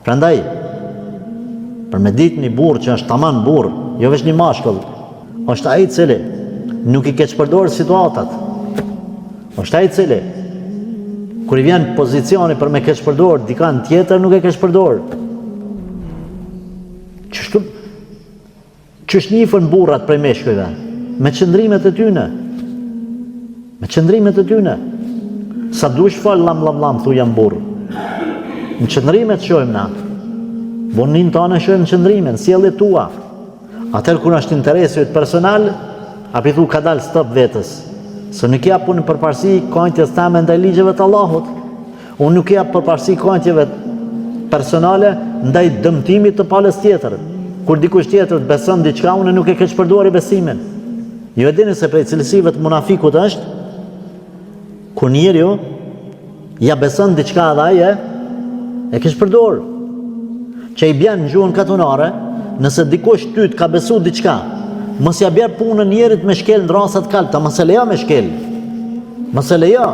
Prandaj, për me ditë një burr që është taman burr, jo veç një mashkull, është ai i cili nuk i keq përdor situatat. Është ai i cili kur i vjen pozicioni për me keq përdor dikant tjetër, nuk e keq përdor. Qysh njifën burrat prej meshkujve? Me qëndrimet e tyne. Me qëndrimet e tyne. Sa dush fal lam, thu jam burr. Në qëndrimet shojmë na. Vonin tonë shojmë në qëndrimet, në sjelljet tua. Atëherë kur është interesi yt personal, api thu ka dal stop vetës. Se nuk jap punë përparësi këndjes tame ndaj ligjeve të Allahut. Unë nuk jap përparësi këndjeve personale ndaj dëmtimit të palës tjetër. Kur dikush tjetër të beson diçka, unë nuk e keq përdori besimin. Ju e dini se prej cilësive të munafikut është kur njeriu ja beson diçka dhe ai e keq përdor. Që i bjen në gjuhën katunare, nëse dikush ty të ka besu diçka, mos ja bjerë punën njerit me shkel në rasat kalta, mos e lejo me shkel. Mos e lejo.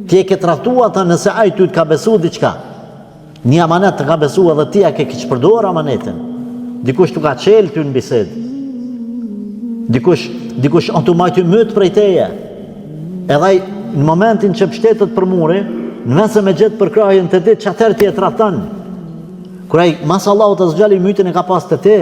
Ti e ke trahtu ata nëse ai ty të ka besu diçka. Një amanet të ka besu edhe ti a ke keq përdor amanetin. Dikush të ka qelë ty në bisedë. Dikush automati myt prej teje. Edhe ai në momentin që pështetet për muri, në vend se me gjetë për krahjen të ditë, që atëherë ti e trahton. Kur ai mas Allahut azh xhali mytin e ka pas te ti.